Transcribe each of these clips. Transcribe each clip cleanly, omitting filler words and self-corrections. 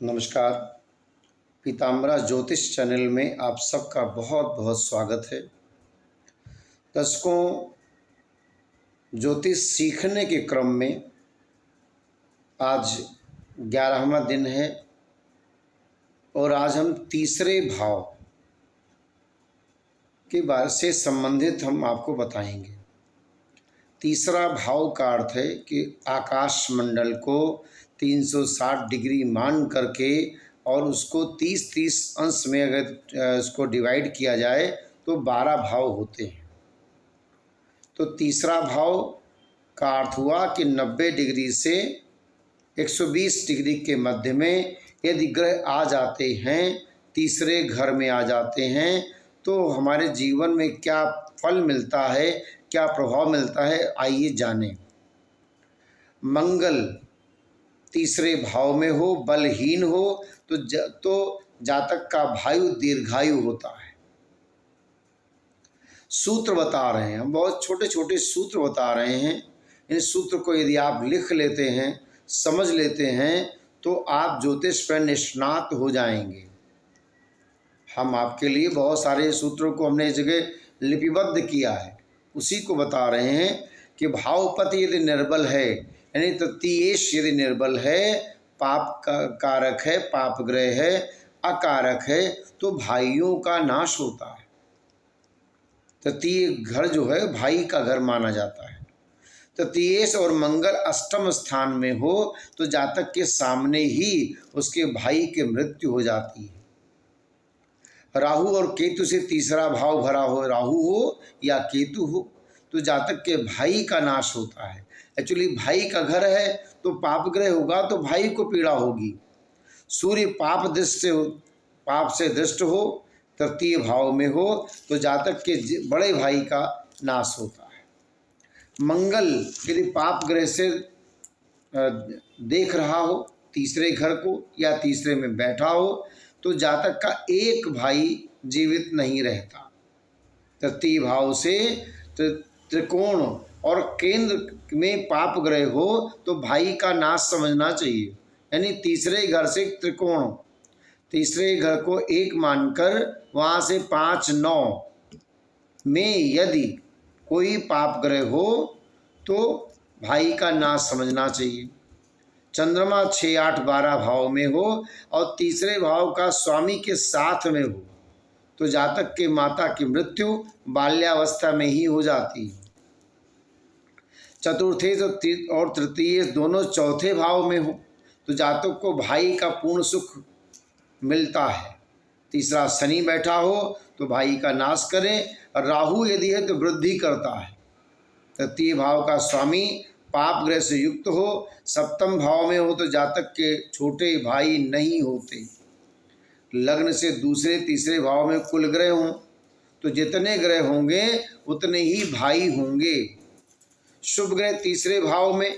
नमस्कार। पीताम्बरा ज्योतिष चैनल में आप सबका बहुत बहुत स्वागत है। दर्शकों, ज्योतिष सीखने के क्रम में आज 11वां दिन है और आज हम तीसरे भाव के बारे से संबंधित हम आपको बताएंगे। तीसरा भाव का अर्थ है कि आकाश मंडल को 360 डिग्री मान करके और उसको 30-30 अंश में अगर इसको डिवाइड किया जाए तो 12 भाव होते हैं। तो तीसरा भाव का अर्थ हुआ कि 90 डिग्री से 120 डिग्री के मध्य में यदि ग्रह आ जाते हैं, तीसरे घर में आ जाते हैं, तो हमारे जीवन में क्या फल मिलता है, क्या प्रभाव मिलता है, आइए जानें। मंगल तीसरे भाव में हो, बलहीन हो तो जातक का भायु दीर्घायु होता है। सूत्र बता रहे हैं हम, बहुत छोटे छोटे सूत्र बता रहे हैं। इन सूत्र को यदि आप लिख लेते हैं, समझ लेते हैं, तो आप ज्योतिष पर निष्णात हो जाएंगे। हम आपके लिए बहुत सारे सूत्रों को हमने इस जगह लिपिबद्ध किया है, उसी को बता रहे हैं कि भावपति यदि निर्बल है, यानी तृतीयेश यदि निर्बल है, पाप का कारक है, पाप ग्रह है, अकारक है, तो भाइयों का नाश होता है। तृतीय घर जो है भाई का घर माना जाता है। तृतीयेश और मंगल अष्टम स्थान में हो तो जातक के सामने ही उसके भाई की मृत्यु हो जाती है। राहु और केतु से तीसरा भाव भरा हो, राहु हो या केतु हो, तो जातक के भाई का नाश होता है। एक्चुअली भाई का घर है तो पाप ग्रह होगा तो भाई को पीड़ा होगी। सूर्य पाप से दृष्ट हो, तृतीय भाव में हो, तो जातक के बड़े भाई का नाश होता है। मंगल यदि पाप ग्रह से देख रहा हो तीसरे घर को या तीसरे में बैठा हो, तो जातक का एक भाई जीवित नहीं रहता। तृतीय भाव से त्रिकोण और केंद्र में पाप ग्रह हो तो भाई का नाश समझना चाहिए। यानी तीसरे घर से त्रिकोण, तीसरे घर को एक मानकर वहाँ से 5-9 में यदि कोई पाप ग्रह हो तो भाई का नाश समझना चाहिए। चंद्रमा 6-8-12 भाव में हो और तीसरे भाव का स्वामी के साथ में हो तो जातक के माता की मृत्यु बाल्यावस्था में ही हो जाती है। चतुर्थे और तृतीय दोनों चौथे भाव में हो तो जातक को भाई का पूर्ण सुख मिलता है। तीसरा शनि बैठा हो तो भाई का नाश करें, और राहु यदि है तो वृद्धि करता है। तृतीय भाव का स्वामी पाप ग्रह से युक्त हो, सप्तम भाव में हो तो जातक के छोटे भाई नहीं होते। लग्न से दूसरे तीसरे भाव में कुल ग्रह हों तो जितने ग्रह होंगे उतने ही भाई होंगे। शुभ ग्रह तीसरे भाव में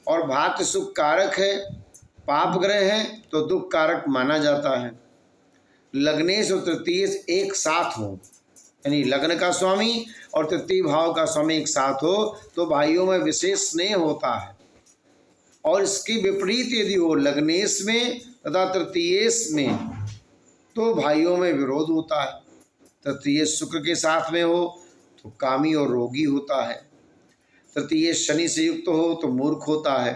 और भाग्य सुख कारक है, पाप ग्रह है तो दुख कारक माना जाता है। लग्नेश और तृतीयेश एक साथ हो, यानी लग्न का स्वामी और तृतीय भाव का स्वामी एक साथ हो तो भाइयों में विशेष स्नेह होता है। और इसके विपरीत यदि हो लग्नेश में तथा तृतीयेश में तो भाइयों में विरोध होता है। तृतीय शुक्र के साथ में हो तो कामी और रोगी होता है। तृतीय शनि से युक्त हो तो मूर्ख होता है।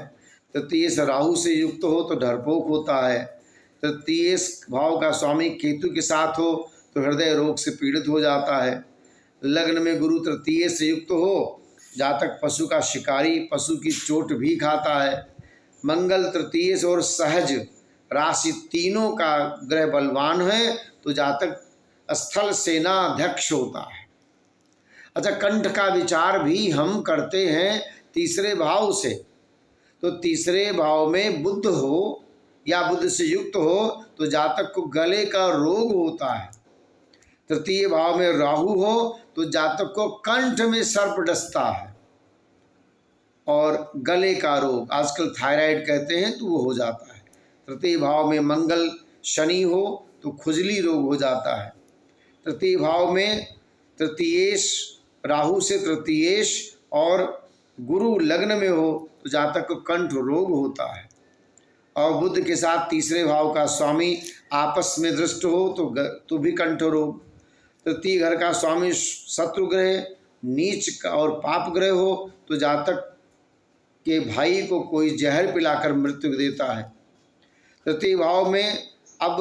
तृतीय राहु से युक्त हो तो डरपोक होता है। तृतीय भाव का स्वामी केतु के साथ हो तो हृदय रोग से पीड़ित हो जाता है। लग्न में गुरु तृतीय से युक्त हो जातक पशु का शिकारी, पशु की चोट भी खाता है। मंगल तृतीय और सहज राशि तीनों का ग्रह बलवान है तो जातक स्थल सेना अध्यक्ष होता है। अच्छा, कंठ का विचार भी हम करते हैं तीसरे भाव से, तो तीसरे भाव में बुध हो या बुध से युक्त हो तो जातक को गले का रोग होता है। तृतीय भाव में राहु हो तो जातक को कंठ में सर्प डसता है और गले का रोग, आजकल थायराइड कहते हैं, तो वो हो जाता है। तृतीय भाव में मंगल शनि हो तो खुजली रोग हो जाता है। तृतीय भाव में तृतीयेश राहु से तृतीयेश और गुरु लग्न में हो तो जातक को कंठ रोग होता है। और बुध के साथ तीसरे भाव का स्वामी आपस में दृष्ट हो तो भी कंठ रोग। तृतीय घर का स्वामी शत्रु ग्रह, नीच और पाप ग्रह हो तो जातक के भाई को कोई जहर पिलाकर मृत्यु देता है। तृतीय भाव में अब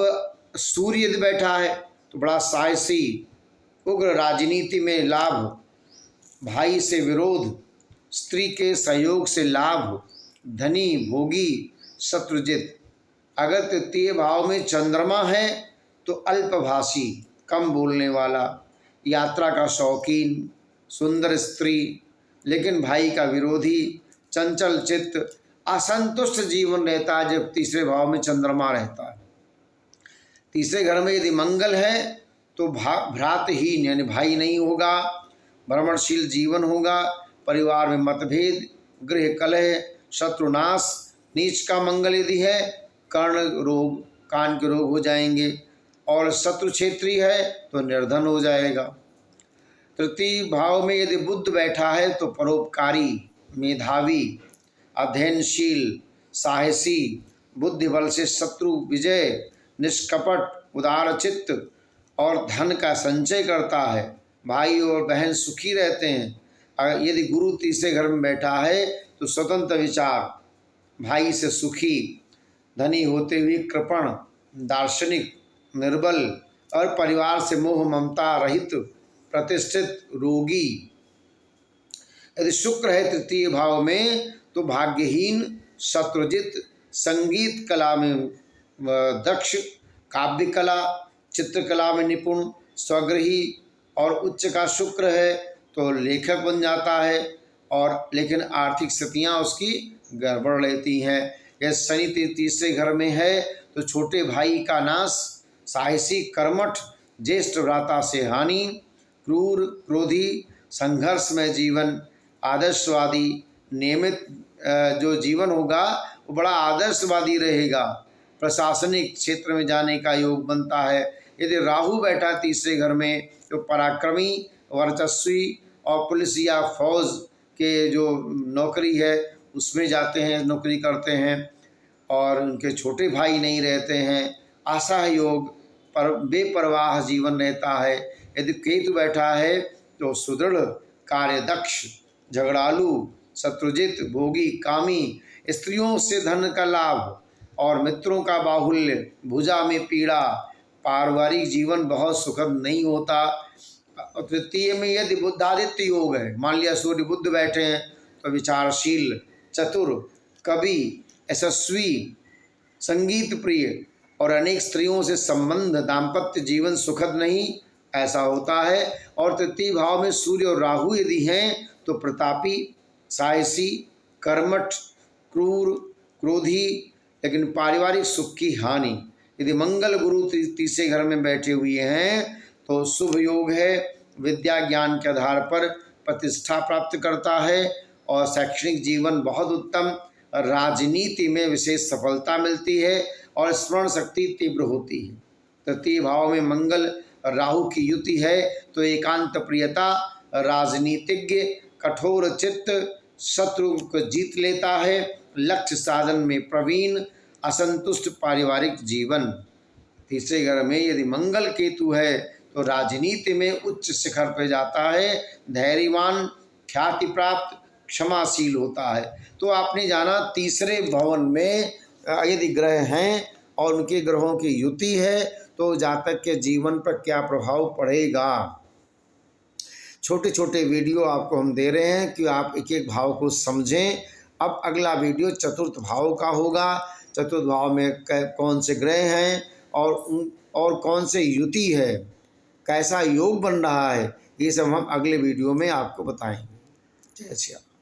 सूर्य यदि बैठा है तो बड़ा साहसी, उग्र, राजनीति में लाभ, भाई से विरोध, स्त्री के सहयोग से लाभ, धनी, भोगी, शत्रुजित। अगर तृतीय भाव में चंद्रमा है तो अल्पभाषी, कम बोलने वाला, यात्रा का शौकीन, सुंदर स्त्री लेकिन भाई का विरोधी, चंचल चित्त, असंतुष्ट जीवन रहता है जब तीसरे भाव में चंद्रमा रहता है। तीसरे घर में यदि मंगल है तो भ्रातहीन यानी भाई नहीं होगा, भ्रमणशील जीवन होगा, परिवार में मतभेद, गृह कलह, शत्रुनाश। नीच का मंगल यदि है कर्ण रोग, कान के रोग हो जाएंगे, और शत्रु क्षेत्री है तो निर्धन हो जाएगा। तृतीय भाव में यदि बुध बैठा है तो परोपकारी, मेधावी, अध्ययनशील, साहसी, बुद्धि बल से शत्रु विजय, निष्कपट, उदारचित्त और धन का संचय करता है। भाई और बहन सुखी रहते हैं। अगर यदि गुरु तीसरे घर में बैठा है तो स्वतंत्र विचार, भाई से सुखी, धनी होते हुए कृपण, दार्शनिक, निर्बल और परिवार से मोह ममता रहित, प्रतिष्ठित, रोगी। यदि शुक्र है तृतीय भाव में तो भाग्यहीन, शत्रुजित, संगीत कला में दक्ष, काव्य कला, चित्रकला में निपुण, स्वगृही और उच्च का शुक्र है तो लेखक बन जाता है, और लेकिन आर्थिक स्थितियाँ उसकी गड़बड़ रहती हैं। यह शनि तीसरे घर में है तो छोटे भाई का नाश, साहसी, कर्मठ, ज्येष्ठ भ्राता से हानि, क्रूर, क्रोधी, संघर्ष में जीवन, आदर्शवादी, नियमित जो जीवन होगा वो बड़ा आदर्शवादी रहेगा। प्रशासनिक क्षेत्र में जाने का योग बनता है। यदि राहु बैठा तीसरे घर में तो पराक्रमी, वर्चस्वी और पुलिस या फौज के जो नौकरी है उसमें जाते हैं, नौकरी करते हैं, और उनके छोटे भाई नहीं रहते हैं। आशा योग, पर बेपरवाह जीवन रहता है। यदि केतु बैठा है तो सुदृढ़, कार्यदक्ष, झगड़ालू, शत्रुजित, भोगी, कामी, स्त्रियों से धन का लाभ और मित्रों का बाहुल्य, भुजा में पीड़ा, पारिवारिक जीवन बहुत सुखद नहीं होता। तृतीय में यदि बुद्धादित्य योग है, मान लिया सूर्य बुद्ध बैठे हैं तो विचारशील, चतुर, कवि, यशस्वी, संगीत प्रिय और अनेक स्त्रियों से संबंध, दाम्पत्य जीवन सुखद नहीं ऐसा होता है। और तृतीय भाव में सूर्य और राहु यदि हैं तो प्रतापी, साहसी, कर्मठ, क्रूर, क्रोधी, लेकिन पारिवारिक सुख की हानि। यदि मंगल गुरु तीसरे घर में बैठे हुए हैं तो शुभ योग है, विद्या ज्ञान के आधार पर प्रतिष्ठा प्राप्त करता है और शैक्षणिक जीवन बहुत उत्तम, राजनीति में विशेष सफलता मिलती है और स्मरण शक्ति तीव्र होती है। तृतीय भाव में मंगल राहु की युति है तो एकांत प्रियता, राजनीतिज्ञ, कठोर चित्त, शत्रु को जीत लेता है, लक्ष्य साधन में प्रवीण, असंतुष्ट पारिवारिक जीवन। तीसरे घर में यदि मंगल केतु है तो राजनीति में उच्च शिखर पर जाता है, धैर्यवान, ख्याति प्राप्त, क्षमाशील होता है। तो आपने जाना तीसरे भवन में यदि ग्रह हैं और उनके ग्रहों की युति है तो जातक के जीवन पर क्या प्रभाव पड़ेगा। छोटे छोटे वीडियो आपको हम दे रहे हैं कि आप एक एक भाव को समझें। अब अगला वीडियो चतुर्थ भाव का होगा। चतुर्थ भाव में कौन से ग्रह हैं और कौन से युति है, कैसा योग बन रहा है, ये सब हम अगले वीडियो में आपको बताएंगे। जय श्री राम।